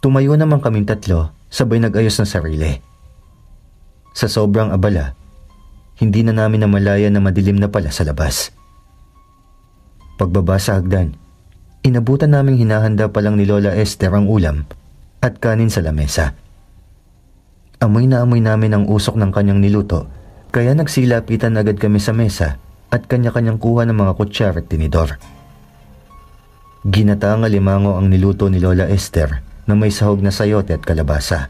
Tumayo naman kaming tatlo, sabay nag-ayos ng sarili. Sa sobrang abala, hindi na namin namalayan na madilim na pala sa labas. Pagbaba sa hagdan, inabutan naming hinahanda pa lang ni Lola Esther ang ulam at kanin sa lamesa. Amoy na amoy namin ang usok ng kanyang niluto, kaya nagsilapitan agad kami sa mesa at kanya-kanyang kuha ng mga kutsara at tinidor. Ginataang alimango ang niluto ni Lola Esther na may sahog na sayote at kalabasa.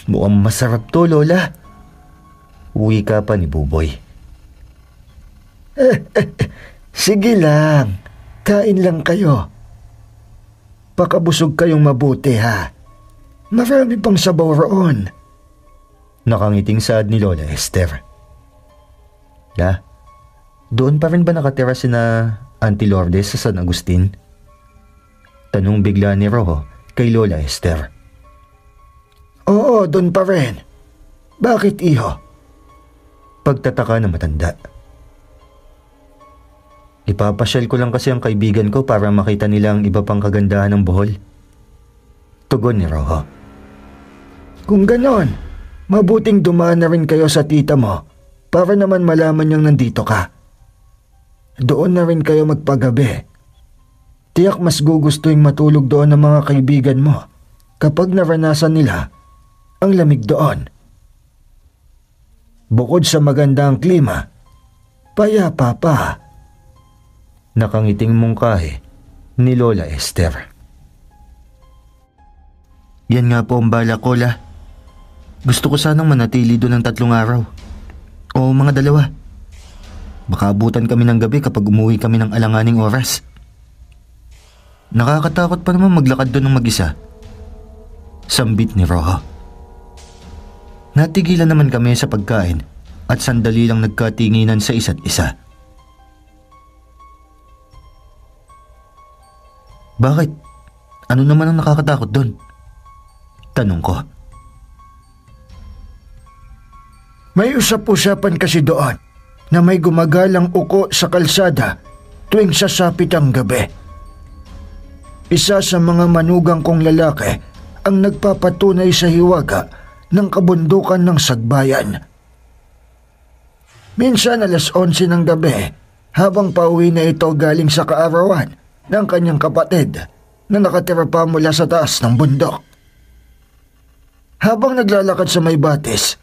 Mukhang masarap to, Lola. Wika pa ni Buboy. Sige lang, kain lang kayo. Pakabusog kayong mabuti ha. Marami pang sabaw roon. Nakangiting saad ni Lola Esther. La, doon pa rin ba nakatira sina Auntie Lourdes sa San Agustin? Tanong bigla ni Rojo kay Lola Esther. Oo, doon pa rin. Bakit, iho? Pagtataka na matanda. Ipapasyal ko lang kasi ang kaibigan ko para makita nila ang iba pang kagandahan ng Bohol. Tugon ni Rojo. Kung ganon, mabuting dumaan na rin kayo sa tita mo para naman malaman niyang nandito ka. Doon na rin kayo magpagabi. Tiyak mas gugustuhin matulog doon ng mga kaibigan mo kapag naranasan nila ang lamig doon. Bukod sa magandang klima, payapa pa. Nakangiting mungkahi ni Lola Esther. Yan nga po ang bala ko, La. Gusto ko sanang manatili doon ng 3 araw. O mga 2. Baka abutan kami ng gabi kapag umuwi kami ng alanganing oras. Nakakatakot pa naman maglakad doon ng mag-isa. Sambit ni Rojo. Natigilan naman kami sa pagkain at sandali lang nagkatinginan sa isa't isa. Bakit? Ano naman ang nakakatakot doon? Tanong ko. May usap-usapan kasi doon na may gumagalang uko sa kalsada tuwing sasapit ang gabi. Isa sa mga manugang kong lalaki ang nagpapatunay sa hiwaga ng kabundukan ng Sagbayan. Minsan 11:00 ng gabi habang pauwi na ito galing sa kaarawan ng kanyang kapatid na nakatira pa mula sa taas ng bundok. Habang naglalakad sa may batis,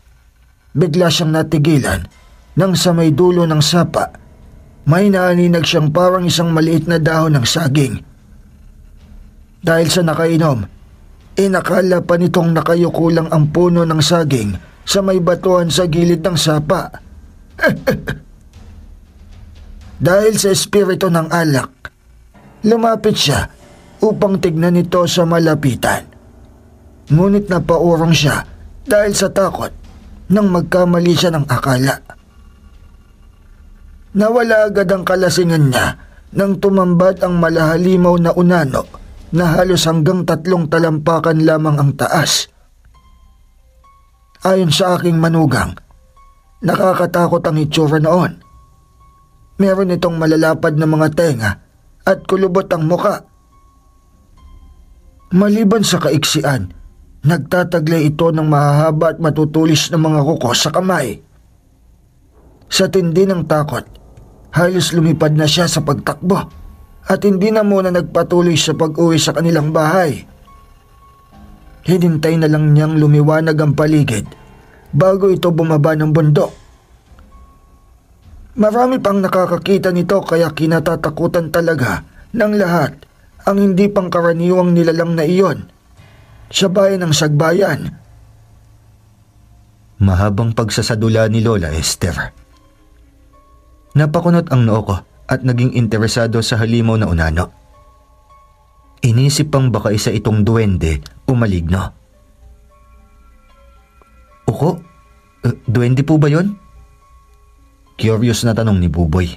bigla siyang natigilan nang sa may dulo ng sapa may naaninag siyang parang isang maliit na dahon ng saging. Dahil sa nakainom, inakala pa nitong nakayuko lang ang puno ng saging sa may batuhan sa gilid ng sapa. Dahil sa espiritu ng alak, lumapit siya upang tignan ito sa malapitan. Ngunit napaurong siya dahil sa takot nang magkamali siya ng akala. Nawala agad ang kalasingan niya nang tumambad ang malahalimaw na unano na halos hanggang 3 talampakan lamang ang taas. Ayon sa aking manugang, nakakatakot ang itsura noon. Meron itong malalapad na mga tenga at kulubot ang muka. Maliban sa kaiksian, nagtataglay ito ng mahahaba at matutulis na mga kuko sa kamay. Sa tindi ng takot, halos lumipad na siya sa pagtakbo at hindi na muna nagpatuloy sa pag-uwi sa kanilang bahay. Hinintay na lang niyang lumiwanag ang paligid bago ito bumaba ng bundok. Marami pang nakakakita nito kaya kinatatakutan talaga ng lahat ang hindi pangkaraniwang nilalang na iyon sa bayan ng Sagbayan. Mahabang pagsasadula ni Lola Esther. Napakunot ang noo ko at naging interesado sa halimaw na unano. Inisip pang baka isa itong duwende o maligno. Uko? Duwende po ba yon? Curious na tanong ni Buboy.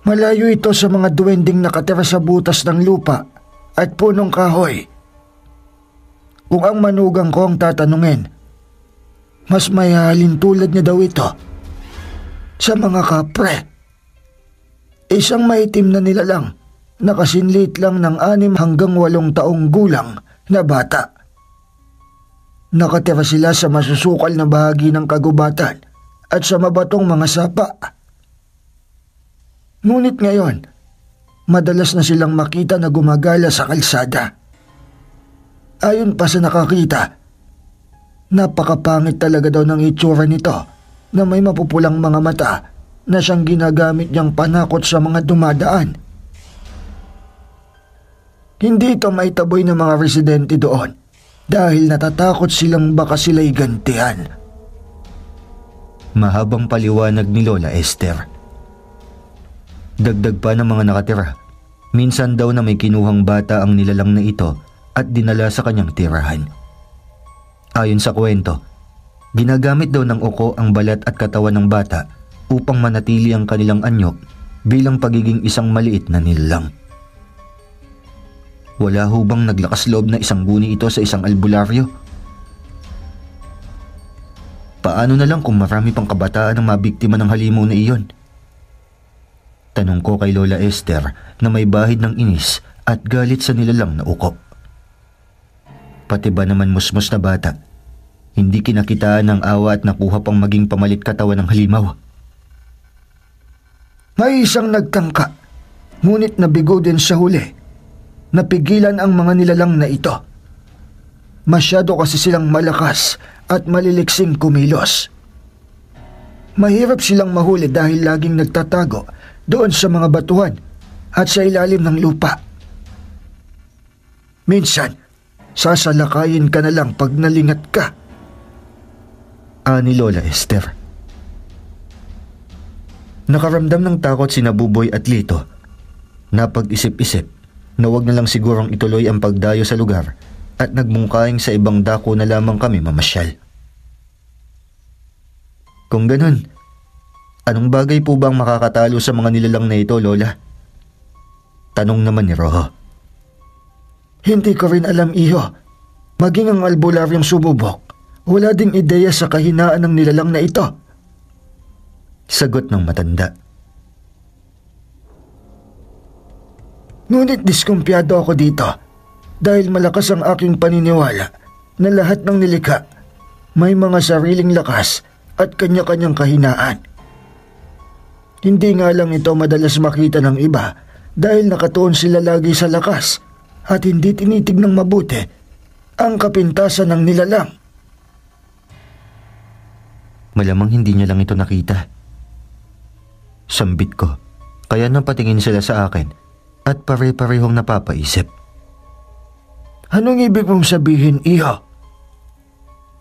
Malayo ito sa mga duwending nakatira sa butas ng lupa at punong kahoy. Kung ang manugang ko ang tatanungin, mas mayahalin tulad niya daw ito sa mga kapre. Isang maitim na nilalang nakasinlit lang ng 6 hanggang 8 taong gulang na bata. Nakatira sila sa masusukal na bahagi ng kagubatan at sa mabatong mga sapa. Ngunit ngayon, madalas na silang makita na gumagala sa kalsada. Ayon pa sa nakakita, napakapangit talaga daw ng itsura nito na may mapupulang mga mata na siyang ginagamit niyang panakot sa mga dumadaan. Hindi ito maitaboy ng mga residente doon dahil natatakot silang baka sila'y gantihan. Mahabang paliwanag ni Lola Esther. Dagdag pa ng mga nakatira, minsan daw na may kinuhang bata ang nilalang na ito at dinala sa kanyang tirahan. Ayon sa kwento, ginagamit daw ng uko ang balat at katawan ng bata upang manatili ang kanilang anyo bilang pagiging isang maliit na nilalang. Wala ho bang naglakas loob na isang guni ito sa isang albularyo? Paano na lang kung marami pang kabataan ang mabiktima ng halimaw na iyon? Tanong ko kay Lola Esther na may bahid ng inis at galit sa nilalang na uko. Pati ba naman musmos na bata, hindi kinakitaan ng awa at nakuha pang maging pamalit katawan ng halimaw? May isang nagtangka, ngunit nabigo din sa huli. Napigilan ang mga nilalang na ito. Masyado kasi silang malakas at maliliksing kumilos. Mahirap silang mahuli dahil laging nagtatago doon sa mga batuhan at sa ilalim ng lupa. Minsan, sasalakayin ka na lang pag nalingat ka. Ani Lola Esther. Nakaramdam ng takot sina Buboy at Lito. Napag-isip-isip na wag na lang sigurong ituloy ang pagdayo sa lugar at nagmungkaing sa ibang dako na lamang kami mamasyal. Kung ganun, anong bagay po bang makakatalo sa mga nilalang na ito, Lola? Tanong naman ni Rojo. Hindi ko rin alam, iho. Maging ang albularyong sumubok, wala ding ideya sa kahinaan ng nilalang na ito. Sagot ng matanda. Ngunit diskumpiyado ako dito dahil malakas ang aking paniniwala na lahat ng nilikha may mga sariling lakas at kanya-kanyang kahinaan. Hindi nga lang ito madalas makita ng iba dahil nakatuon sila lagi sa lakas at hindi tinitignang mabuti ang kapintasan ng nilalang. Malamang hindi niya lang ito nakita. Sambit ko, kaya napatingin sila sa akin at pare-parehong napapaisip. Anong ibig mong sabihin, iho?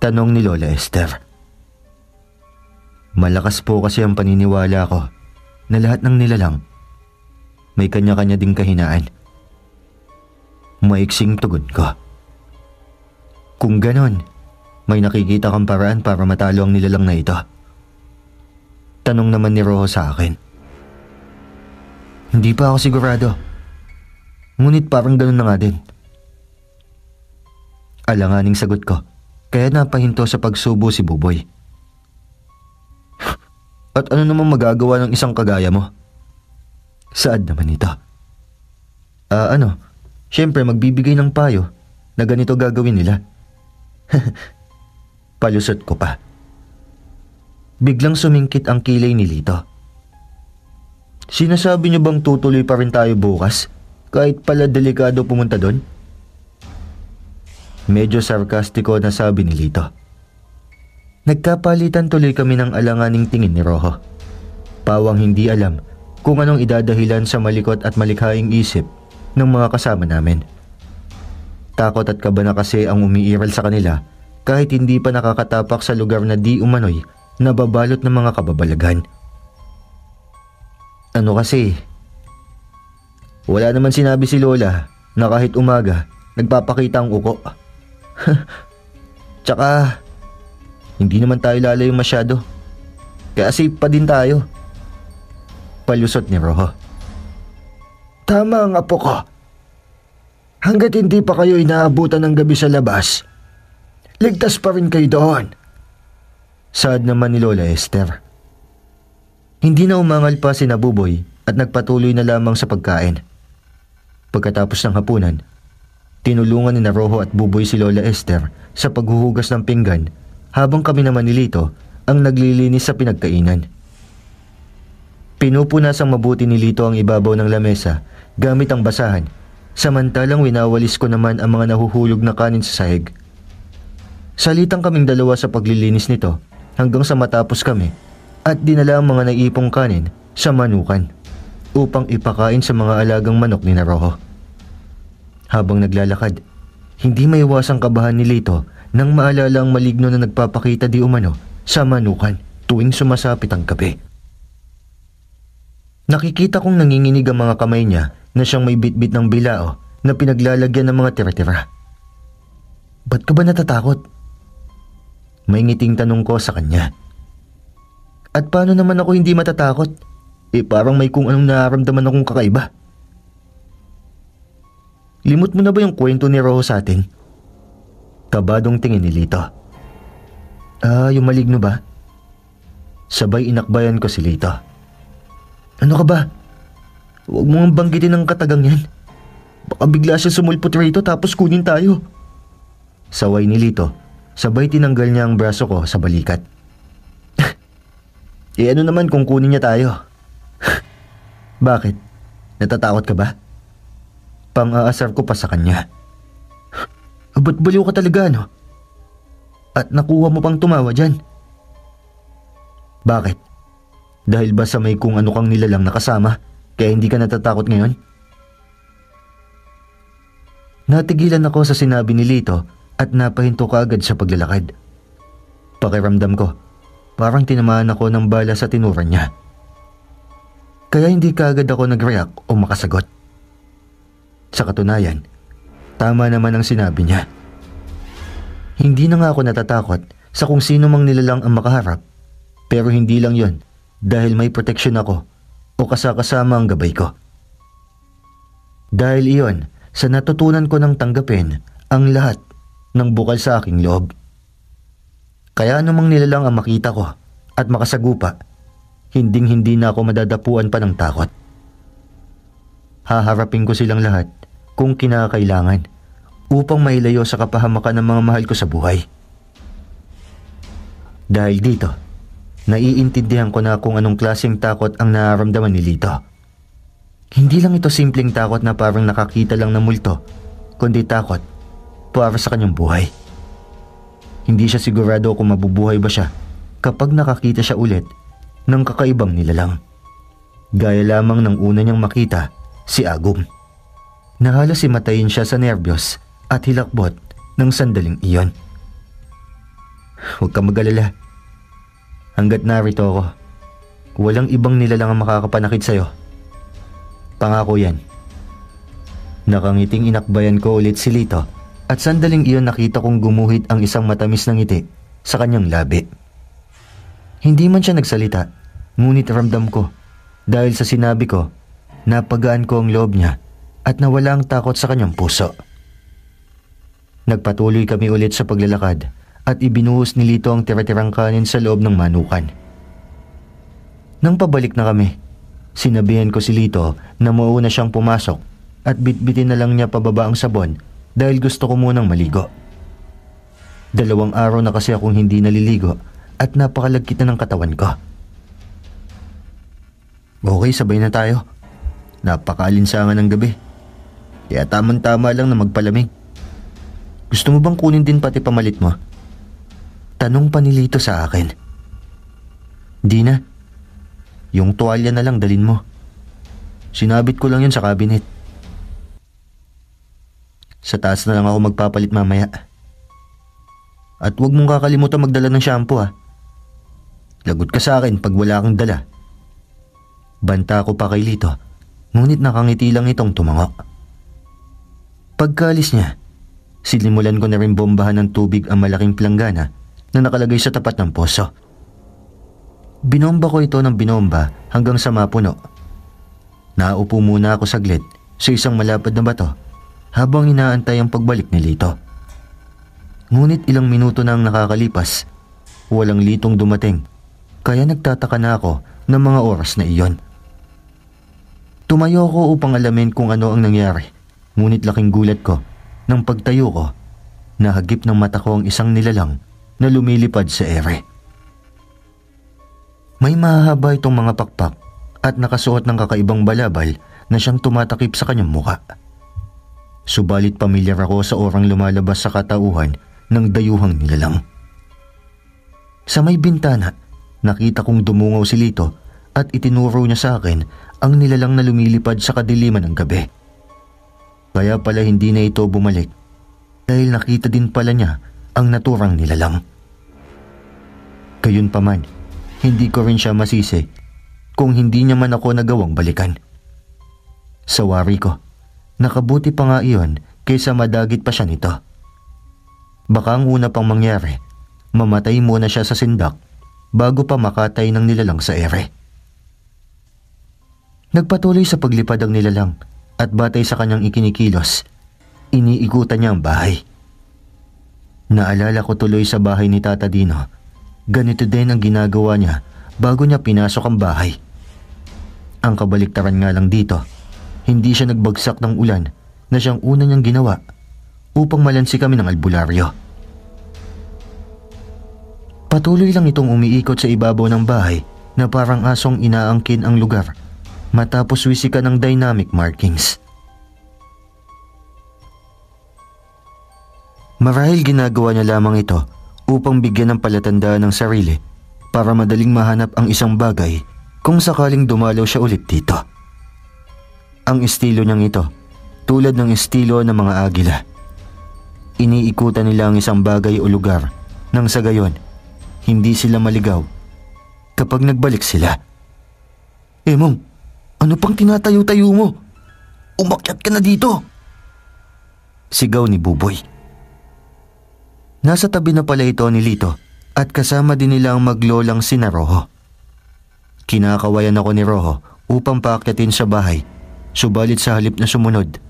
Tanong ni Lola Esther. Malakas po kasi ang paniniwala ko na lahat ng nilalang may kanya-kanya ding kahinaan. Maiksing tugon ko. Kung ganon, may nakikita kang paraan para matalo ang nilalang na ito? Tanong naman ni Rojo sa akin. Hindi pa ako sigurado. Ngunit parang ganun na nga din. Alanganing sagot ko, kaya napahinto sa pagsubo si Buboy. At ano namang magagawa ng isang kagaya mo? Saad naman ito. Siyempre magbibigay ng payo na ganito gagawin nila. Palusot ko pa. Biglang sumingkit ang kilay ni Lito. Sinasabi niyo bang tutuloy pa rin tayo bukas? Kahit pala delikado pumunta doon? Medyo sarkastiko na sabi ni Lito. Nagkapalitan tuloy kami ng alanganing tingin ni Rojo. Pawang hindi alam kung anong idadahilan sa malikot at malikhaing isip ng mga kasama namin. Takot at kaba na kasi ang umiiral sa kanila kahit hindi pa nakakatapak sa lugar na di umano'y nababalot ng mga kababalaghan. Ano kasi, wala naman sinabi si Lola na kahit umaga nagpapakita ang uko. Tsaka, hindi naman tayo lalayo masyado. Kaya safe pa din tayo. Palusot ni Rojo. Tama ang apo ko. Hanggat hindi pa kayo inaabutan ng gabi sa labas, ligtas pa rin kayo doon. Saad naman ni Lola Esther. Hindi na umangal pa si Buboy at nagpatuloy na lamang sa pagkain. Pagkatapos ng hapunan, tinulungan ni Rojo at Buboy si Lola Esther sa paghuhugas ng pinggan habang kami naman ni Lito ang naglilinis sa pinagkainan. Pinupunasang mabuti ni Lito ang ibabaw ng lamesa gamit ang basahan, samantalang winawalis ko naman ang mga nahuhulog na kanin sa sahig. Salitang kaming dalawa sa paglilinis nito hanggang sa matapos kami at dinala ang mga naipong kanin sa manukan upang ipakain sa mga alagang manok ni Rojo. Habang naglalakad, hindi maiwasang kabahan ni Lito nang maalala ang maligno na nagpapakita di umano sa manukan tuwing sumasapit ang gabi. Nakikita kong nanginginig ang mga kamay niya na siyang may bitbit ng bilao na pinaglalagyan ng mga tira-tira. "Ba't ka ba natatakot?" May ngiting tanong ko sa kanya. At paano naman ako hindi matatakot? Parang may kung anong nararamdaman akong kakaiba. Limot mo na ba yung kwento ni Rojo sa atin? Kabadong tingin ni Lito. Yung maligno ba? Sabay inakbayan ko si Lito. Ano ka ba? Huwag mo ang banggitin ng katagang yan. Baka bigla siya sumulpot rito tapos kunin tayo. Saway ni Lito. Sabay tinanggal niya ang braso ko sa balikat. Ano naman kung kunin niya tayo? Bakit? Natatakot ka ba? Pang-aasar ko pa sa kanya. Ba't baliw ka talaga, no? At nakuha mo pang tumawa dyan. Bakit? Dahil ba sa may kung ano kang nilalang nakasama, kaya hindi ka natatakot ngayon? Natigilan ako sa sinabi ni Lito at napahinto kaagad sa paglalakad. Pakiramdam ko, parang tinamaan ako ng bala sa tinuran niya. Kaya hindi kaagad ako nag-react o makasagot. Sa katunayan, tama naman ang sinabi niya. Hindi na nga ako natatakot sa kung sino mang nilalang ang makaharap, pero hindi lang yon dahil may proteksyon ako o kasakasama ang gabay ko. Dahil iyon sa natutunan ko ng tanggapin ang lahat ng bukal sa aking loob. Kaya anumang nilalang ang makita ko at makasagupa, hinding-hindi na ako madadapuan pa ng takot. Haharapin ko silang lahat kung kinakailangan upang mailayo sa kapahamakan ng mga mahal ko sa buhay. Dahil dito, naiintindihan ko na kung anong klaseng takot ang nararamdaman ni Lito. Hindi lang ito simpleng takot na parang nakakita lang ng multo, kundi takot para sa kanyang buhay. Hindi siya sigurado kung mabubuhay ba siya kapag nakakita siya ulit ng kakaibang nilalang. Gaya lamang ng una niyang makita, si Agum. Nahalos himatayin siya sa nerbiyos at hilakbot ng sandaling iyon. Huwag kang mag-alala. Hanggat narito ako, walang ibang nilalang ang makakapanakit sa'yo. Pangako yan. Nakangiting inakbayan ko ulit si Lito at sandaling iyon nakita kong gumuhit ang isang matamis na ngiti sa kanyang labi. Hindi man siya nagsalita, ngunit ramdam ko dahil sa sinabi ko, napagaan ko ang loob niya at nawala ang takot sa kanyang puso. Nagpatuloy kami ulit sa paglalakad at ibinuhos ni Lito ang tira-tirang kanin sa loob ng manukan. Nang pabalik na kami, sinabihan ko si Lito na mauna siyang pumasok at bitbitin na lang niya pababa ang sabon dahil gusto ko munang maligo. 2 araw na kasi akong hindi naliligo at napakalagkit na ng katawan ko. Okay, sabay na tayo. Napakaalinsangan ng gabi. Kaya tamang-tama lang na magpalamig. Gusto mo bang kunin din pati pamalit mo? Tanong pa ni Lito sa akin. Di na. Yung tuwalya na lang dalin mo. Sinabit ko lang yun sa cabinet. Sa taas na lang ako magpapalit mamaya. At huwag mong kakalimutan magdala ng shampoo, ha. Lagot ka sa akin pag wala kang dala. Banta ko pa kay Lito, ngunit nakangiti lang itong tumango. Pagkaalis niya, sinimulan ko na rin bombahan ng tubig ang malaking planggana na nakalagay sa tapat ng poso. Binomba ko ito ng binomba hanggang sa mapuno. Naupo muna ako saglit sa isang malapad na bato habang inaantay ang pagbalik ni Lito. Ngunit ilang minuto na ang nakakalipas, walang Litong dumating, kaya nagtataka na ako ng mga oras na iyon. Tumayo ako upang alamin kung ano ang nangyari Ngunit laking gulat ko nang pagtayo ko, nahagip ng mata ko ang isang nilalang na lumilipad sa ere. May mahahaba itong mga pakpak at nakasuot ng kakaibang balabal na siyang tumatakip sa kanyang muka. Subalit pamilyar ako sa orang lumalabas sa katauhan ng dayuhang nilalang. Sa may bintana, nakita kong dumungaw si Lito at itinuro niya sa akin ang nilalang na lumilipad sa kadiliman ng gabi. Kaya pala hindi na ito bumalik dahil nakita din pala niya ang naturang nilalang. Gayunpaman, hindi ko rin siya masisi kung hindi niya man ako nagawang balikan. Sa wari ko, nakabuti pa nga iyon kaysa madagit pa siya nito. Baka ang una pang mangyari, mamatay muna siya sa sindak bago pa makatay ng nilalang sa ere. Nagpatuloy sa paglipad ang nilalang at batay sa kanyang ikinikilos, iniikutan niya ang bahay. Naalala ko tuloy sa bahay ni Tata Dino, ganito din ang ginagawa niya bago niya pinasok ang bahay. Ang kabaliktaran nga lang dito, hindi siya nagbagsak ng ulan na siyang una niyang ginawa upang malansi kami ng albularyo. Patuloy lang itong umiikot sa ibabaw ng bahay na parang asong inaangkin ang lugar matapos wisikan ng dynamic markings. Marahil ginagawa niya lamang ito upang bigyan ng palatandaan ng sarili para madaling mahanap ang isang bagay kung sakaling dumalaw siya ulit dito. Ang estilo niyang ito, tulad ng estilo ng mga agila. Iniikutan nila ang isang bagay o lugar nang sa gayon, hindi sila maligaw kapag nagbalik sila. Mong, ano pang tinatayo-tayo mo? Umakyat ka na dito! Sigaw ni Buboy. Nasa tabi na pala ito ni Lito at kasama din nila ang maglolang sina Rojo. Kinakawayan ako ni Rojo upang paakyatin sa bahay, subalit sa halip na sumunod,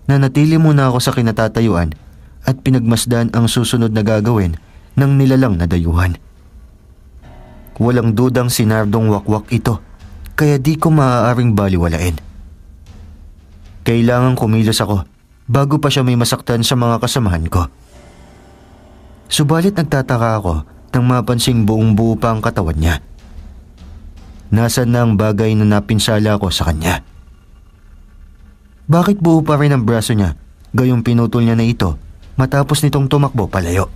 nanatili muna ako sa kinatatayuan at pinagmasdan ang susunod na gagawin ng nilalang na dayuhan. Walang dudang sinardong wakwak ito, kaya di ko maaaring baliwalain. Kailangang kumilos ako bago pa siya may masaktan sa mga kasamahan ko. Subalit nagtataka ako nang mapansing buong buo pa ang katawan niya. Nasaan na ang bagay na napinsala ko sa kanya? Bakit buo pa rin ang braso niya, gayong pinutol niya na ito matapos nitong tumakbo palayo?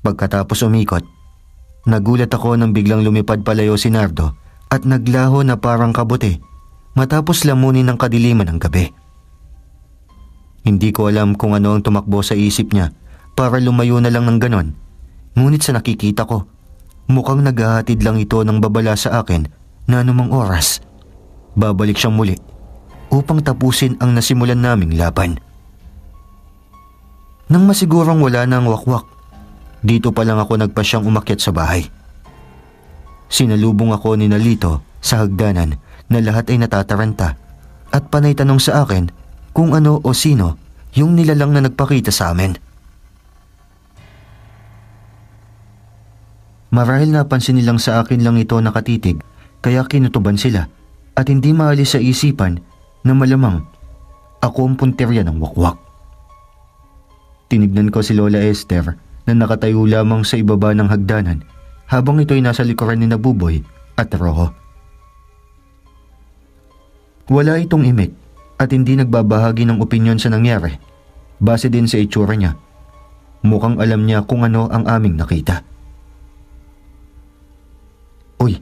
Pagkatapos umikot, nagulat ako nang biglang lumipad palayo si Nardo at naglaho na parang kabote matapos lamunin ng kadiliman ng gabi. Hindi ko alam kung ano ang tumakbo sa isip niya para lumayo na lang ng ganon, ngunit sa nakikita ko, mukhang naghahatid lang ito ng babala sa akin na anumang oras, babalik siyang muli upang tapusin ang nasimulan naming laban. Nang masigurong wala na ang wakwak, dito pa lang ako nagpasyang umakyat sa bahay. Sinalubong ako ni Nalito sa hagdanan na lahat ay natataranta at panay tanong sa akin kung ano o sino yung nilalang na nagpakita sa amin. Marahil napansin nilang sa akin lang ito nakatitig kaya kinutuban sila at hindi maalis sa isipan na malamang ako ang punterya ng wakwak. Tinignan ko si Lola Esther na nakatayo lamang sa ibaba ng hagdanan habang ito'y nasa likuran ni Buboy at Rojo. Wala itong imik at hindi nagbabahagi ng opinyon sa nangyari. Base din sa itsura niya, mukhang alam niya kung ano ang aming nakita. Uy,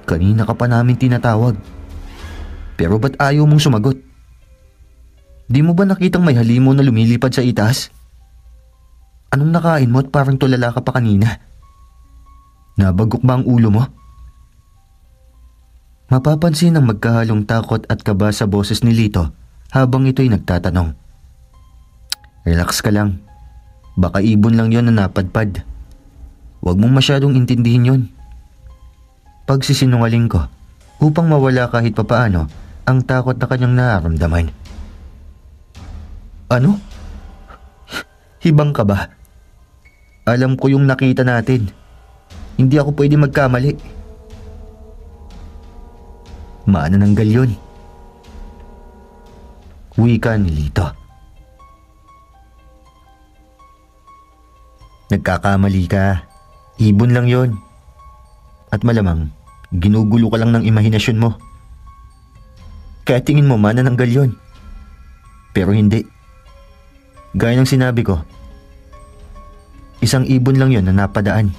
kanina ka pa namin tinatawag. Pero ba't ayaw mong sumagot? Di mo ba nakitang may halimo na lumilipad sa itaas? Anong nakain mo at parang tulala ka pa kanina? Nabagok ba ang ulo mo? Mapapansin ang magkahalong takot at kaba sa boses ni Lito habang ito'y nagtatanong. Relax ka lang. Baka ibon lang yon na napadpad. Huwag mong masyadong intindihin yon. Pagsisinungaling ko upang mawala kahit papaano ang takot na kanyang nararamdaman. Ano? Hibang ka ba? Alam ko yung nakita natin. Hindi ako pwede magkamali. Manananggal yun. Wika ni Lito. Nagkakamali ka. Ibon lang yon. At malamang, ginugulo ka lang ng imahinasyon mo. Kaya tingin mo manananggal yon. Pero hindi. Gaya ng sinabi ko, isang ibon lang yon na napadaan.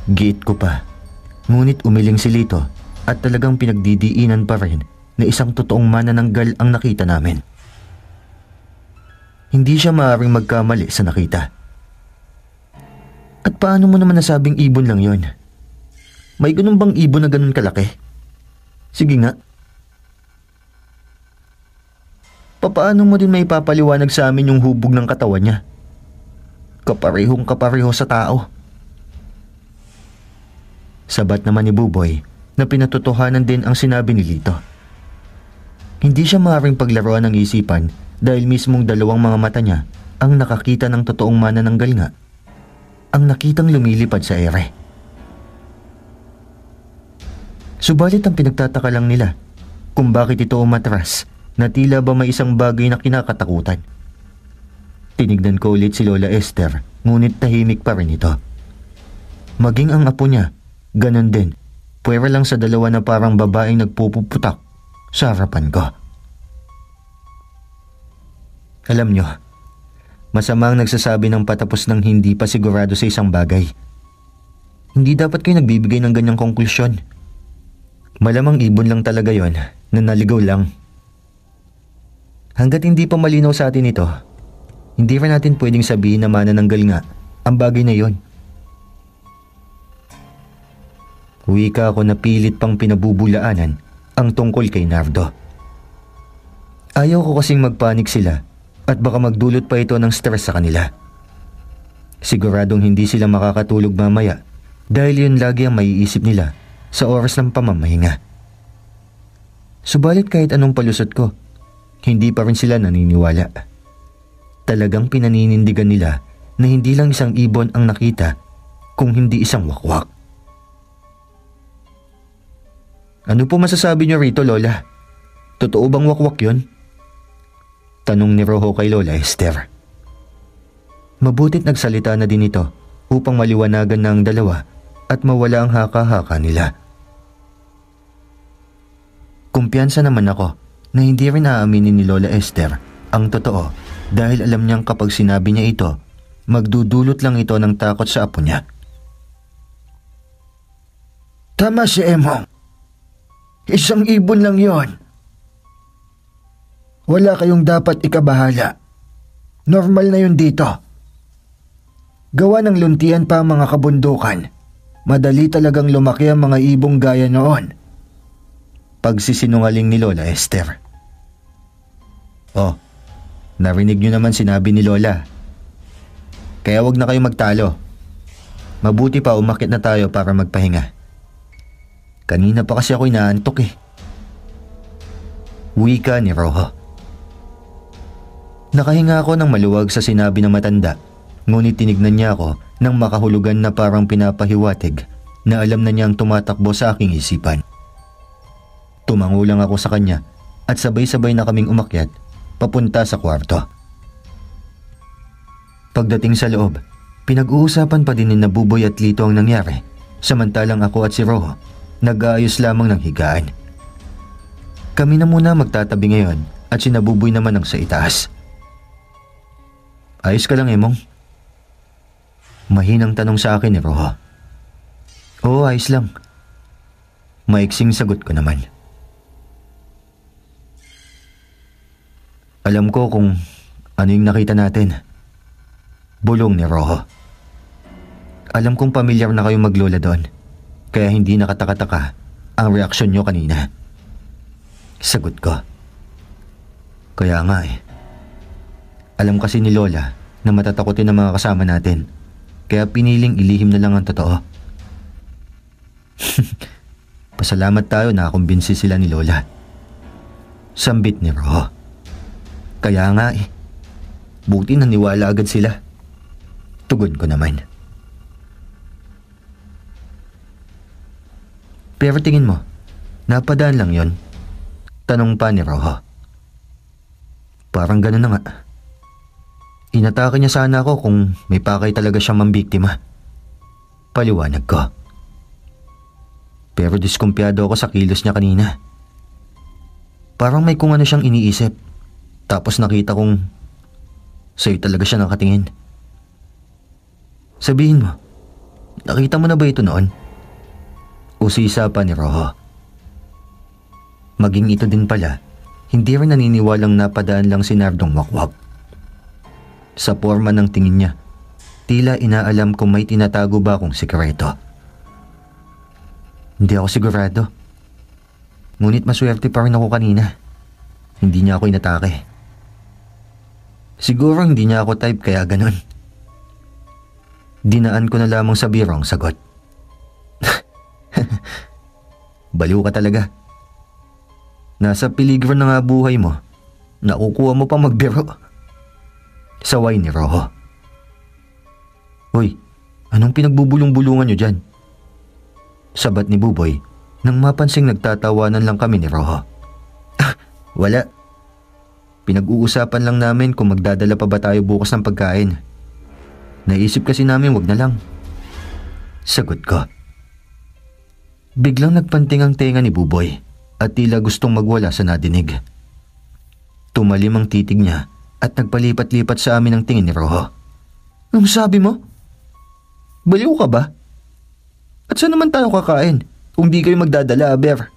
Giit ko pa. Ngunit umiling si Lito at talagang pinagdidiinan pa rin na isang totoong manananggal ang nakita namin. Hindi siya maaaring magkamali sa nakita. At paano mo naman nasabing ibon lang yon? May ganun bang ibon na ganun kalaki? Sige nga. Papaano mo din may papaliwanag sa amin yung hubog ng katawan niya? Kaparehong kapareho sa tao. Sabat naman ni Buboy na pinatotohanan din ang sinabi ni Lito. Hindi siya maaaring paglaruan ng isipan dahil mismong dalawang mga mata niya ang nakakita ng totoong manananggal nga. Ang nakitang lumilipad sa ere. Subalit ang pinagtataka lang nila kung bakit ito umatras na tila ba may isang bagay na kinakatakutan. Tinignan ko ulit si Lola Esther, ngunit tahimik pa rin ito. Maging ang apo niya, ganon din, puwera lang sa dalawa na parang babaeng nagpupuputak sa harapan ko. Alam nyo, masama ang nagsasabi ng patapos ng hindi pa sigurado sa isang bagay. Hindi dapat kayo nagbibigay ng ganyang konklusyon. Malamang ibon lang talaga yon na naligaw lang. Hanggat hindi pa malinaw sa atin ito, hindi rin natin pwedeng sabihin na manananggal nga ang bagay na yon. Wika ako na pilit pang pinabubulaanan ang tungkol kay Nardo. Ayaw ko kasing magpanik sila at baka magdulot pa ito ng stress sa kanila. Siguradong hindi sila makakatulog mamaya dahil yun lagi ang maiisip nila sa oras ng pamamahinga. Subalit kahit anong palusot ko, hindi pa rin sila naniniwala. Talagang pinaninindigan nila na hindi lang isang ibon ang nakita kung hindi isang wakwak. Ano po masasabi niyo rito, Lola? Totoo bang wakwak yun? Tanong ni Rojo kay Lola Esther. Mabutit nagsalita na din ito upang maliwanagan na ang dalawa at mawala ang haka-haka nila. Kumpiyansa naman ako na hindi rin aaminin ni Lola Esther ang totoo dahil alam niyang kapag sinabi niya ito, magdudulot lang ito ng takot sa apo niya. Tama si Emong. Isang ibon lang yon. Wala kayong dapat ikabahala. Normal na yun dito. Gawa ng luntian pa ang mga kabundukan. Madali talagang lumaki ang mga ibong gaya noon. Pagsisinungaling ni Lola Esther. Oh, narinig niyo naman sinabi ni Lola. Kaya wag na kayo magtalo. Mabuti pa umakyat na tayo para magpahinga. Kanina pa kasi ako inaantok eh. Wika ni Rojo. Nakahinga ako ng maluwag sa sinabi ng matanda, ngunit tinignan niya ako ng makahulugan na parang pinapahiwatig na alam na niyang tumatakbo sa aking isipan. Tumango lang ako sa kanya at sabay-sabay na kaming umakyat papunta sa kwarto. Pagdating sa loob, pinag-uusapan pa din ni Buboy at Lito ang nangyari, samantalang ako at si Rojo nag-aayos lamang ng higaan. Kami na muna magtatabi ngayon at si Buboy naman ang sa itaas. Ayos ka lang, Emong? Mahinang tanong sa akin ni Rojo. Oo, ayos lang. Maiksing sagot ko naman. Alam ko kung ano yung nakita natin. Bulong ni Rojo. Alam kong pamilyar na kayong maglola doon, kaya hindi nakataka-taka ang reaksyon nyo kanina. Sagot ko. Kaya nga eh. Alam kasi ni Lola na matatakotin ang mga kasama natin, kaya piniling ilihim na lang ang totoo. Pasalamat tayo na kumbinsi sila ni Lola. Sambit ni Rojo. Kaya nga eh. Buti naniwala agad sila. Tugon ko naman. Pero tingin mo, napadaan lang yon? Tanong pa ni Rojo. Parang ganun na nga. Inatake niya sana ako kung may pakay talaga siyang mambiktima. Paliwanag ko. Pero diskumpiyado ako sa kilos niya kanina. Parang may kung ano siyang iniisip. Tapos nakita kong sa'yo talaga siya nakatingin. Sabihin mo, nakita mo na ba ito noon? Usisa pa ni Rojo. Maging ito din pala, hindi rin naniniwalang napadaan lang si Nardong wakwak. Sa forma ng tingin niya, tila inaalam kung may tinatago ba akong sikreto. Hindi ako sigurado. Ngunit maswerte pa rin ako kanina. Hindi niya ako inatake. Siguro hindi niya ako type kaya ganun. Dinaan ko na lamang sa biro ang sagot. Baliw ka talaga. Nasa peligro na nga buhay mo. Nakukuha mo pa magbiro. Saway ni Rojo. Hoy, anong pinagbubulong-bulungan niyo dyan? Sabat ni Buboy nang mapansing nagtatawanan lang kami ni Rojo. Wala. Pinag-uusapan lang namin kung magdadala pa ba tayo bukas ng pagkain. Naisip kasi namin wag na lang. Sagot ko. Biglang nagpanting ang tenga ni Buboy at tila gustong magwala sa nadinig. Tumalim ang titig niya at nagpalipat-lipat sa amin ang tingin ni Rojo. Ang sabi mo? Baliw ka ba? At saan naman tayo kakain kung di kayo magdadala, Aber?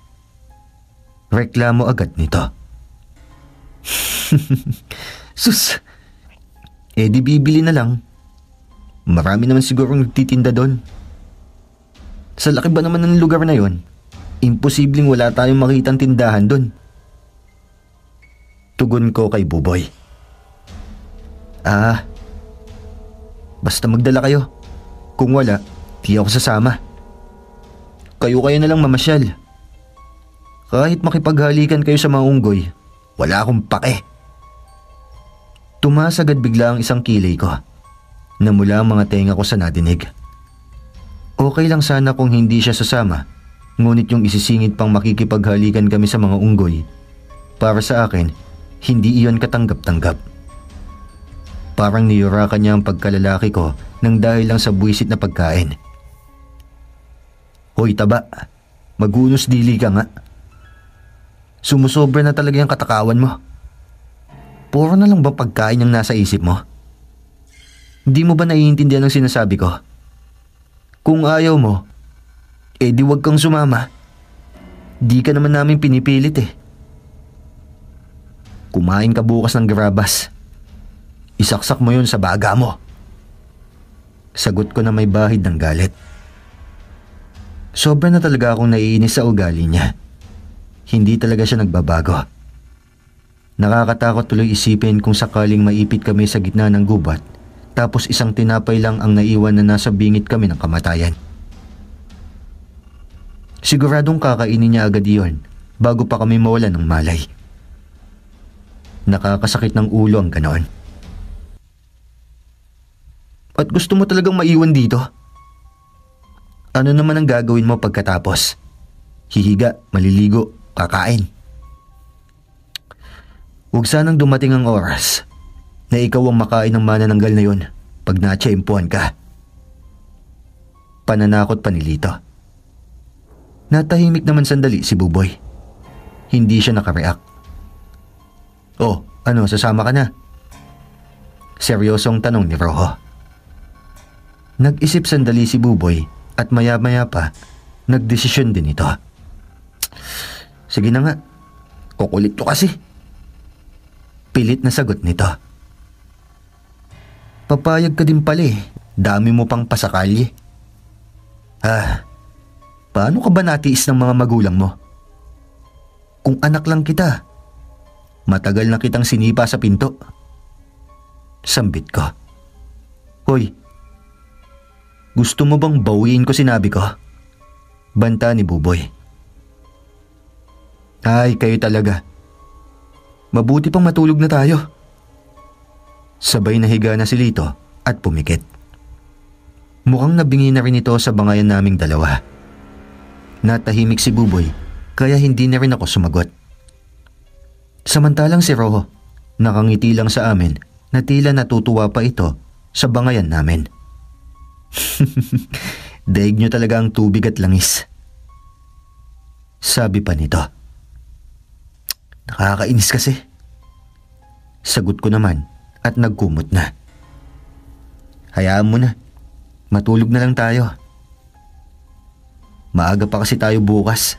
Reklamo agad nito. Sus! Eh di bibili na lang. Marami naman siguro nagtitinda doon. Sa laki ba naman ng lugar na yon? Imposibleng wala tayong makitang tindahan doon. Tugon ko kay Buboy. Basta magdala kayo. Kung wala, di ako sasama. Kayo na lang mamasyal. Kahit makipaghalikan kayo sa mga unggoy, wala akong pake. Tumaas agad bigla ang isang kilay ko. Namula ang mga tenga ko sa nadinig. Okay lang sana kung hindi siya sasama, ngunit yung isisingit pang makikipaghalikan kami sa mga unggoy, para sa akin, hindi iyon katanggap-tanggap. Parang niyurakan niya ang pagkalalaki ko nang dahil lang sa buwisit na pagkain. Hoy taba, magunos dili ka nga. Sumusobra na talaga yung katakawan mo. Puro na lang ba pagkain ang nasa isip mo? Hindi mo ba naiintindihan ang sinasabi ko? Kung ayaw mo, di wag kang sumama. Di ka naman namin pinipilit eh. Kumain ka bukas ng grabas. Isaksak mo yun sa baga mo. Sagot ko na may bahid ng galit. Sobra na talaga akong naiinis sa ugali niya. Hindi talaga siya nagbabago. Nakakatakot tuloy isipin kung sakaling maipit kami sa gitna ng gubat, tapos isang tinapay lang ang naiwan na nasa bingit kami ng kamatayan. Siguradong kakainin niya agad iyon bago pa kami mawala ng malay. Nakakasakit ng ulo ang ganoon. At gusto mo talagang maiwan dito? Ano naman ang gagawin mo pagkatapos? Hihiga, maliligo, kakain. Huwag sanang dumating ang oras na ikaw ang makain ng manananggal na yun pag natsyempuhan ka. Pananakot pa ni Lito. Natahimik naman sandali si Buboy. Hindi siya nakareact. Oh, ano, sasama ka na? Seryosong tanong ni Rojo. Nag-isip sandali si Buboy at maya-maya pa, nagdesisyon din ito. Sige na nga, kukulit to kasi. Pilit na sagot nito. Papayag ka din pala eh, dami mo pang pasakalye. Paano ka ba natiis ng mga magulang mo? Kung anak lang kita, matagal na kitang sinipa sa pinto. Sambit ko. Hoy, gusto mo bang bawiin ko sinabi ko? Banta ni Buboy. Ay, kayo talaga. Mabuti pang matulog na tayo. Sabay nahiga na si Lito at pumikit. Mukhang nabingi na rin ito sa bangayan naming dalawa. Natahimik si Buboy kaya hindi na rin ako sumagot. Samantalang si Rojo, Nakangiti lang sa amin na tila natutuwa pa ito sa bangayan namin. Daig nyo talaga ang tubig at langis. Sabi pa nito. Nakakainis kasi. Sagot ko naman at nagkumot na. Hayaan mo na. Matulog na lang tayo. Maaga pa kasi tayo bukas.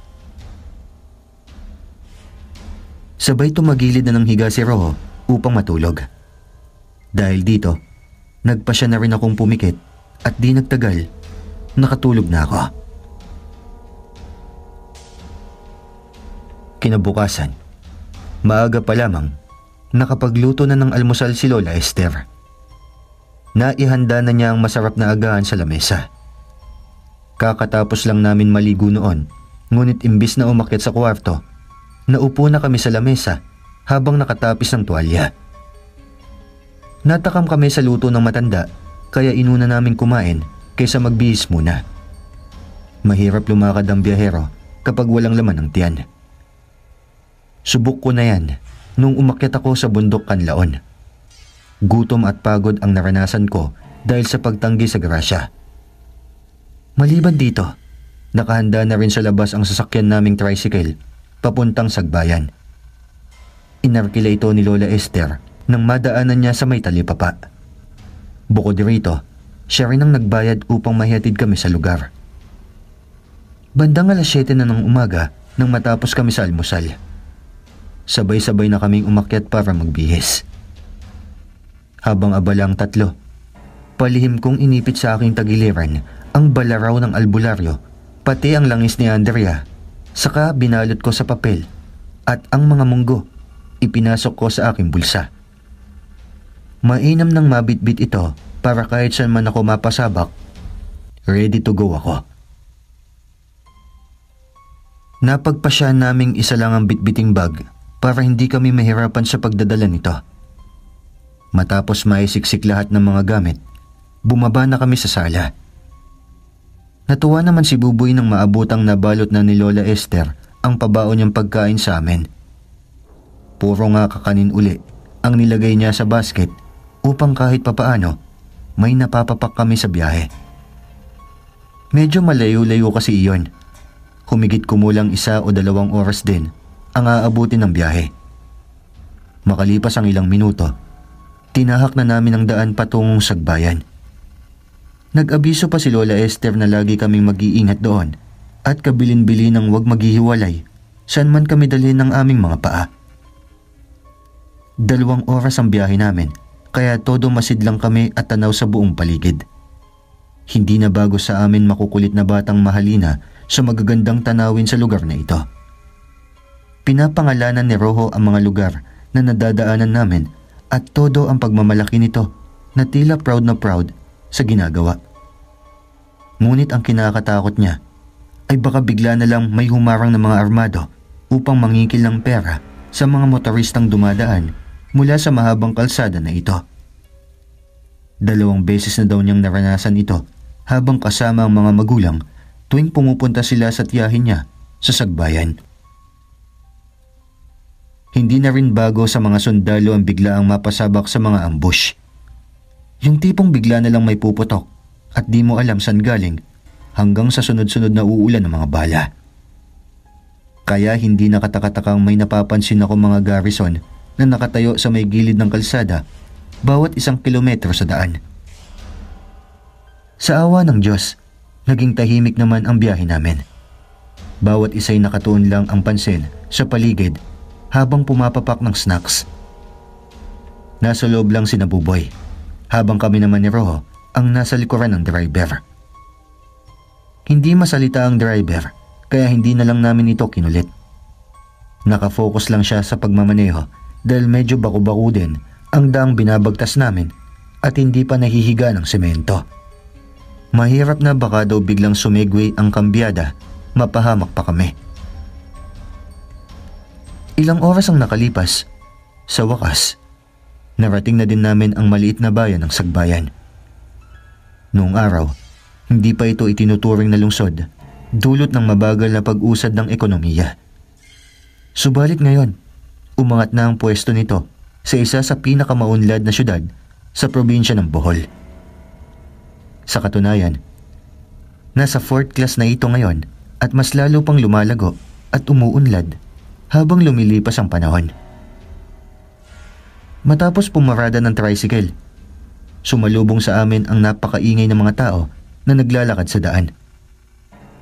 Sabay tumagilid na ng higa si Roho upang matulog. Dahil dito, nagpasya na rin akong pumikit at di nagtagal, nakatulog na ako. Kinabukasan, maaga pa lamang, nakapagluto na ng almusal si Lola Esther. Naihanda na niya ang masarap na agahan sa lamesa. Kakatapos lang namin maligo noon, ngunit imbis na umakyat sa kwarto, naupo na kami sa lamesa habang nakatapis ng tuwalya. Natakam kami sa luto ng matanda kaya inuna namin kumain kaysa magbihis muna. Mahirap lumakad ang biyahero kapag walang laman ang tiyan. Subok ko na yan nung umakyat ako sa bundok Kanlaon. Gutom at pagod ang naranasan ko dahil sa pagtanggi sa grasya. Maliban dito, nakahanda na rin sa labas ang sasakyan naming tricycle papuntang Sagbayan. Inarkila ito ni Lola Esther nang madaanan niya sa may talipapa. Bukod rito, siya rin ang nagbayad upang mahihatid kami sa lugar. Bandang 7:00 na ng umaga nang matapos kami sa almusal. Sabay-sabay na kaming umakyat para magbihis. Habang abala ang tatlo, palihim kong inipit sa aking tagiliran ang balaraw ng albularyo, pati ang langis ni Andrea, saka binalot ko sa papel at ang mga munggo ipinasok ko sa aking bulsa. Mainam nang mabitbit ito para kahit saan man ako mapasabak, ready to go ako. Napagpasya naming isa lang ang bitbiting bag para hindi kami mahirapan sa pagdadala nito. Matapos maisiksik lahat ng mga gamit, bumaba na kami sa sala. Natuwa naman si Buboy nang maabutang nabalot na ni Lola Esther ang pabaon niyang pagkain sa amin. Puro nga kakanin uli ang nilagay niya sa basket upang kahit papaano may napapapak kami sa biyahe. Medyo malayo-layo kasi iyon. Humigit kumulang 1 o 2 oras din ang aabutin ng biyahe. Makalipas ang ilang minuto, tinahak na namin ang daan patungong Sagbayan. Nag-abiso pa si Lola Esther na lagi kaming mag-iingat doon at kabilin-bili ng huwag maghihiwalay saan man kami dalhin ng aming mga paa. 2 oras ang biyahe namin kaya todo masidlang kami at tanaw sa buong paligid. Hindi na bago sa amin makukulit na batang mahalina sa magagandang tanawin sa lugar na ito. Pinapangalanan ni Roho ang mga lugar na nadadaanan namin at todo ang pagmamalaki nito na tila proud na proud sa ginagawa. Ngunit ang kinakatakot niya ay baka bigla na lang may humarang na mga armado upang mangikil ng pera sa mga motoristang dumadaan mula sa mahabang kalsada na ito. 2 beses na daw niyang naranasan ito habang kasama ang mga magulang tuwing pumupunta sila sa tiyahin niya sa Sagbayan. Hindi na rin bago sa mga sundalo ang biglaang mapasabak sa mga ambush. Yung tipong bigla na lang may puputok at di mo alam saan galing hanggang sa sunod-sunod na uulan ng mga bala. Kaya hindi nakatakatakang may napapansin ako mga garrison na nakatayo sa may gilid ng kalsada bawat 1 kilometro sa daan. Sa awa ng Diyos, naging tahimik naman ang biyahe namin. Bawat isa'y nakatuon lang ang pansin sa paligid habang pumapapak ng snacks. Nasa loob lang si Buboy, habang kami naman ni Roho ang nasa likuran ng driver. Hindi masalita ang driver, kaya hindi na lang namin ito kinulit. Nakafocus lang siya sa pagmamaneho dahil medyo baku-baku din ang daang binabagtas namin at hindi pa nahihiga ng semento. Mahirap na baka daw biglang sumigwi ang kambyada, mapahamak pa kami. Ilang oras ang nakalipas. Sa wakas, narating na din namin ang maliit na bayan ng Sagbayan. Noong araw, hindi pa ito itinuturing na lungsod, dulot ng mabagal na pag-usad ng ekonomiya. Subalit ngayon, umangat na ang pwesto nito sa isa sa pinakamaunlad na syudad sa probinsya ng Bohol. Sa katunayan, nasa 4th class na ito ngayon at mas lalo pang lumalago at umuunlad habang lumilipas ang panahon. Matapos pumarada ng tricycle, sumalubong sa amin ang napakaingay ng mga tao na naglalakad sa daan.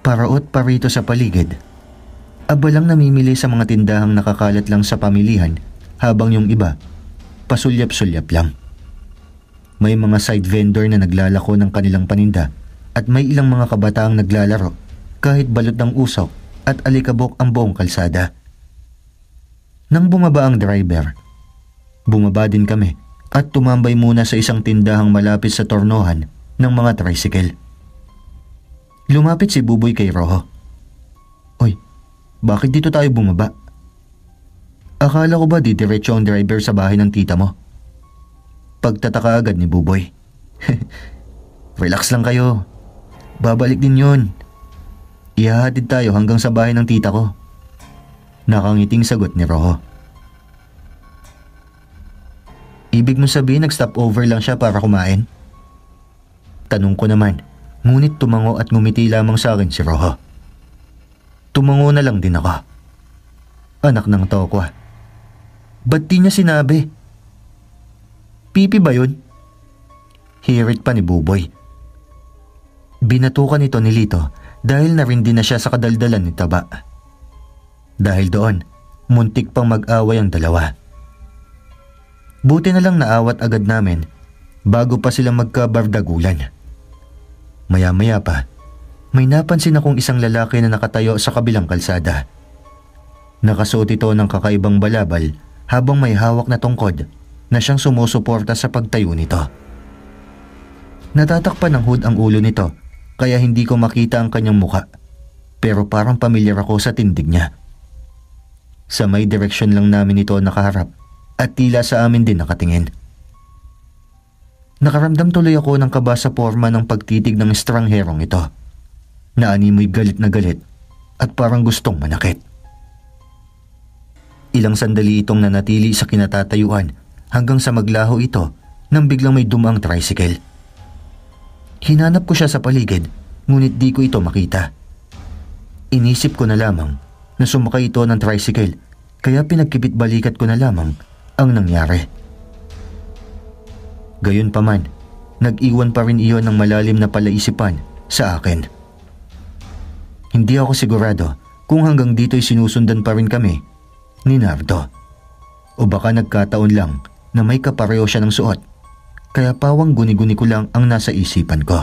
Paraot parito sa paligid. Abalang namimili sa mga tindahang nakakalat lang sa pamilihan habang yung iba, pasulyap-sulyap lang. May mga side vendor na naglalako ng kanilang paninda at may ilang mga kabataang naglalaro kahit balot ng usok at alikabok ang buong kalsada. Nang bumaba ang driver, bumaba din kami at tumambay muna sa isang tindahang malapit sa tornohan ng mga tricycle. Lumapit si Buboy kay Rojo. "Oy, bakit dito tayo bumaba? Akala ko ba didiretso ang driver sa bahay ng tita mo?" Pagtataka agad ni Buboy. "Relax lang kayo. Babalik din yun. Ihahatid tayo hanggang sa bahay ng tita ko." Nakangiting sagot ni Rojo. "Ibig mo sabihin nag-stop over lang siya para kumain?" Tanong ko naman, ngunit tumango at ngumiti lamang sa akin si Rojo. Tumango na lang din ako. Anak ng tokwa. Ba't di niya sinabi? Pipi ba yun? Hirit pa ni Buboy. Binatukan ito ni Lito dahil narindi na siya sa kadaldalan ni Taba. Dahil doon, muntik pang mag-away ang dalawa. Buti na lang naawat agad namin bago pa sila magkabardagulan. Maya-maya pa, may napansin akong isang lalaki na nakatayo sa kabilang kalsada. Nakasuot ito ng kakaibang balabal habang may hawak na tungkod na siyang sumusuporta sa pagtayo nito. Natatakpan ng hood ang ulo nito kaya hindi ko makita ang kanyang muka, pero parang pamilyar ako sa tindig niya. Sa may direksyon lang namin ito nakaharap at tila sa amin din nakatingin. Nakaramdam tuloy ako ng kaba sa porma ng pagtitig ng estrangherong ito. Naanimoy galit na galit at parang gustong manakit. Ilang sandali itong nanatili sa kinatatayuan hanggang sa maglaho ito nang biglang may dumaang tricycle. Hinanap ko siya sa paligid ngunit di ko ito makita. Inisip ko na lamang na sumakay ito ng tricycle kaya pinagkipit balikat ko na lamang ang nangyari. Gayunpaman, nag-iwan pa rin iyon ng malalim na palaisipan sa akin. Hindi ako sigurado kung hanggang dito'y sinusundan pa rin kami ni Nardo. O baka nagkataon lang na may kapareho siya ng suot, kaya pawang guni-guni ko lang ang nasa isipan ko.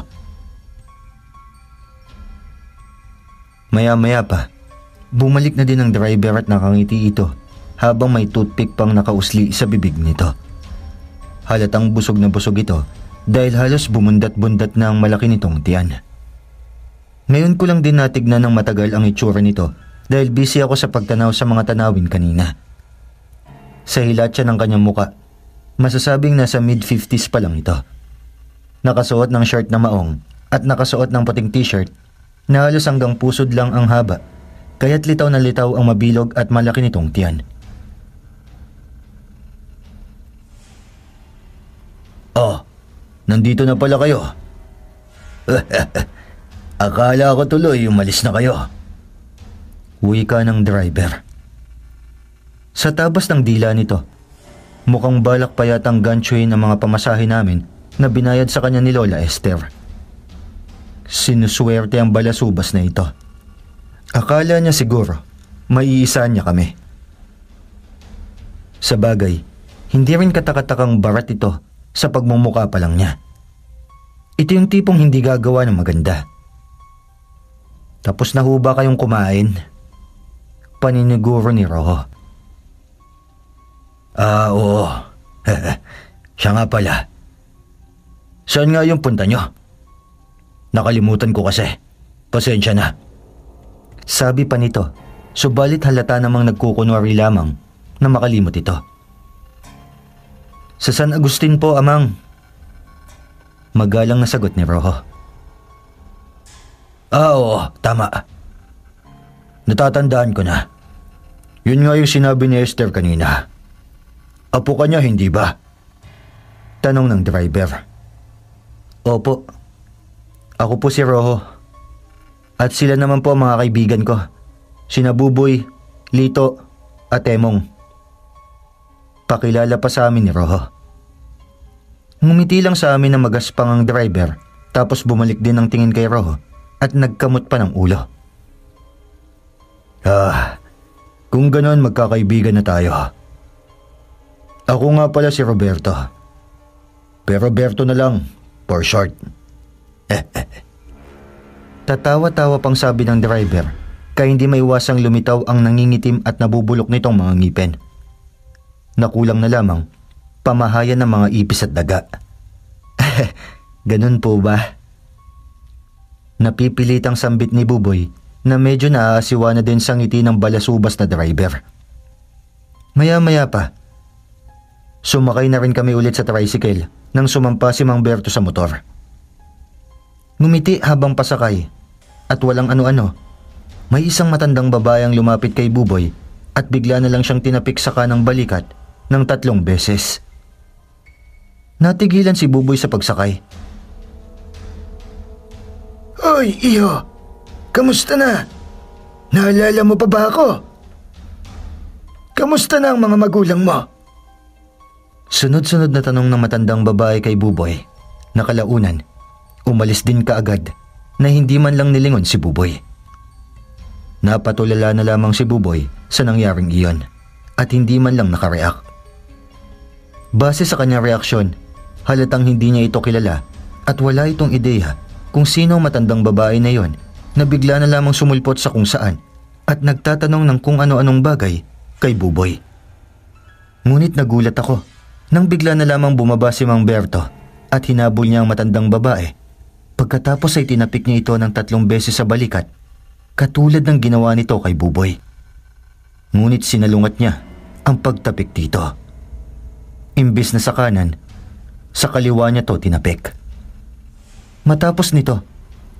Maya-maya pa, bumalik na din ang driver at nakangiti ito habang may toothpick pang nakausli sa bibig nito. Halatang busog na busog ito dahil halos bumundat-bundat na ang malaki nitong tiyan. Ngayon ko lang din natignan ng matagal ang itsura nito dahil busy ako sa pagtanaw sa mga tanawin kanina. Sa hilat siya ng kanyang muka, masasabing nasa mid-50s pa lang ito. Nakasuot ng shirt na maong at nakasuot ng puting t-shirt na halos hanggang pusod lang ang haba, kaya't litaw na litaw ang mabilog at malaki nitong tiyan. "Oh, nandito na pala kayo." "Akala ko tuloy umalis na kayo." Wika ng driver. Sa tabas ng dila nito, mukhang balak pa yatang ganchoin ang mga pamasahe namin na binayad sa kanya ni Lola Esther. Sinuswerte ang balasubas na ito. Akala niya siguro maiisa niya kami. Sa bagay, hindi rin katakatakang barat ito sa pagmumuka pa lang niya. Ito yung tipong hindi gagawa ng maganda. "Tapos na ho ba kayong kumain?" Paniniguro ni Rojo. Oo. Siya nga pala. Saan nga yung punta nyo? Nakalimutan ko kasi. Pasensya na." Sabi pa nito, subalit halata namang nagkukunwari lamang na makalimot ito. "Sa San Agustin po, Amang." Magalang na sagot ni Rojo. Oo, tama. Natatandaan ko na. Yun nga yung sinabi ni Esther kanina. Apo ka niya, hindi ba? Tanong ng driver. Opo. Ako po si Roho. At sila naman po ang mga kaibigan ko. Sina Buboy, Lito, at Emong. Pakilala pa sa amin ni Roho. Ngumiti lang sa amin na magaspang ang driver, tapos bumalik din ang tingin kay Roho at nagkamot pa ng ulo. Kung ganon magkakaibigan na tayo. Ako nga pala si Roberto. Pero Roberto na lang, for short. Tatawa-tawa pang sabi ng driver, kaya hindi maiwasang lumitaw ang nangingitim at nabubulok nitong mga ngipin. Nakulang na lamang, pamahayan ng mga ipis at daga. Ganun po ba? Napipilitang sambit ni Buboy na medyo naaasiwa na din sa ngiti ng balasubas na driver. Maya-maya pa, sumakay na rin kami ulit sa tricycle nang sumampa si Mang Berto sa motor. Ngumiti habang pasakay at walang ano-ano, may isang matandang babaeng lumapit kay Buboy at bigla na lang siyang tinapik sa kanang balikat ng 3 beses. Natigilan si Buboy sa pagsakay. Hoy, iyo! Kamusta na? Naalala mo pa ba ako? Kamusta na ang mga magulang mo? Sunod-sunod na tanong ng matandang babae kay Buboy. Nakalaunan, umalis din kaagad na hindi man lang nilingon si Buboy. Napatulala na lamang si Buboy sa nangyaring iyon at hindi man lang nakareact. Base sa kanyang reaksyon, halatang hindi niya ito kilala at wala itong ideya kung sino ang matandang babae na yon na bigla na lamang sumulpot sa kung saan at nagtatanong ng kung ano-anong bagay kay Buboy. Ngunit nagulat ako nang bigla na lamang bumaba si Mang Berto at hinabol niya ang matandang babae. Pagkatapos ay tinapik niya ito ng 3 beses sa balikat, katulad ng ginawa nito kay Buboy. Ngunit sinalungat niya ang pagtapik dito. Imbis na sa kanan, sa kaliwa niya to tinapik. Matapos nito,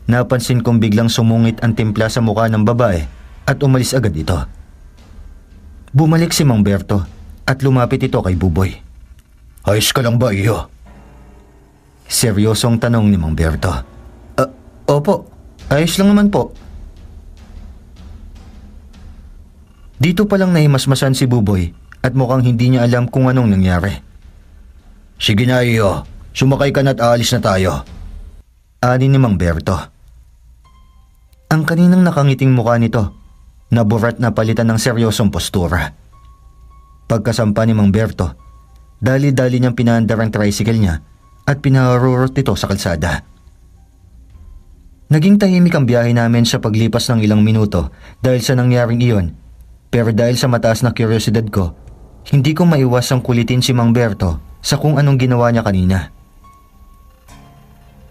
napansin kong biglang sumungit ang timpla sa mukha ng babae at umalis agad ito. Bumalik si Mang Berto at lumapit ito kay Buboy. Ayos ka lang ba, iyo? Seryosong tanong ni Mang Berto. Opo, ayos lang naman po. Dito palang nahimasmasan si Buboy at mukhang hindi niya alam kung anong nangyari. Sige na, iyo. Sumakay ka na at aalis na tayo. Ani ni Mang Berto. Ang kaninang nakangiting mukha nito, naburat na palitan ng seryosong postura. Pagkasampa ni Mang Berto, dali-dali niyang pinaandar ang tricycle niya at pinaharurot ito sa kalsada. Naging tahimik ang biyahe namin sa paglipas ng ilang minuto dahil sa nangyaring iyon, pero dahil sa mataas na kuryosidad ko, hindi ko maiwasang kulitin si Mang Berto sa kung anong ginawa niya kanina.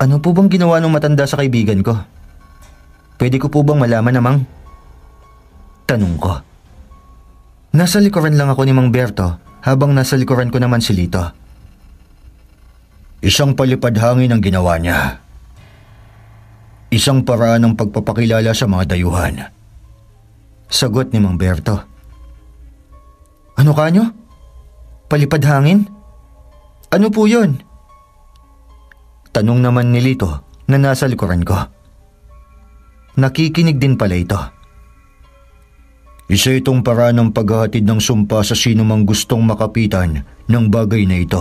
Ano po bang ginawa ng matanda sa kaibigan ko? Pwede ko po bang malaman na, Mang? Tanong ko. Nasa likuran lang ako ni Mang Berto habang nasa likuran ko naman si Lito. Isang palipad hangin ang ginawa niya. Isang paraan ng pagpapakilala sa mga dayuhan. Sagot ni Mang Berto. Ano kanyo? Palipad hangin? Ano po yun? Tanong naman ni Lito na nasa likuran ko. Nakikinig din pala ito. Isa itong paraan ng paghahatid ng sumpa sa sino mang gustong makapitan ng bagay na ito.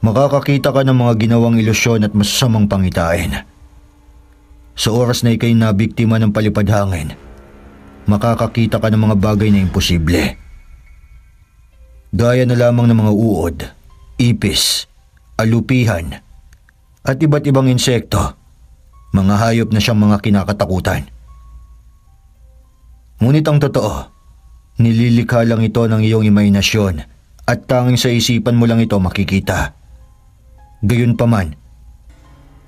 Makakakita ka ng mga ginawang ilusyon at masasamang pangitain. Sa oras na ikay nabiktima ng palipad hangin, makakakita ka ng mga bagay na imposible. Gaya na lamang ng mga uod, ipis, alupihan, at iba't ibang insekto, mga hayop na siyang mga kinakatakutan. Ngunit ang totoo, nililikha lang ito ng iyong imahinasyon at tanging sa isipan mo lang ito makikita. Gayunpaman,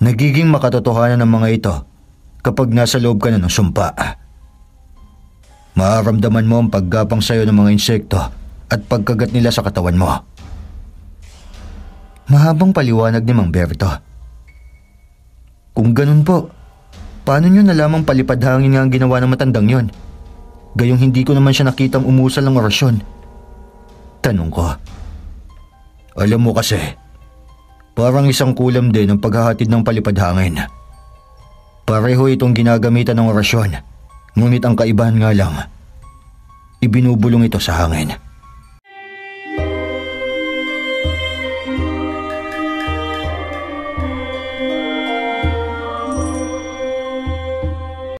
nagiging makatotohanan ng mga ito kapag nasa loob ka na ng sumpa. Maaramdaman mo ang paggapang sayo ng mga insekto at pagkagat nila sa katawan mo. Mahabang paliwanag ni Mang Berto. Kung ganun po, paano nyo nalamang palipad hangin nga ang ginawa ng matandang yon? Gayong hindi ko naman siya nakitang umusal ng orasyon. Tanong ko. Alam mo kasi, parang isang kulam din ang paghahatid ng palipad hangin. Pareho itong ginagamitan ng orasyon, ngunit ang kaibahan nga lang, ibinubulong ito sa hangin.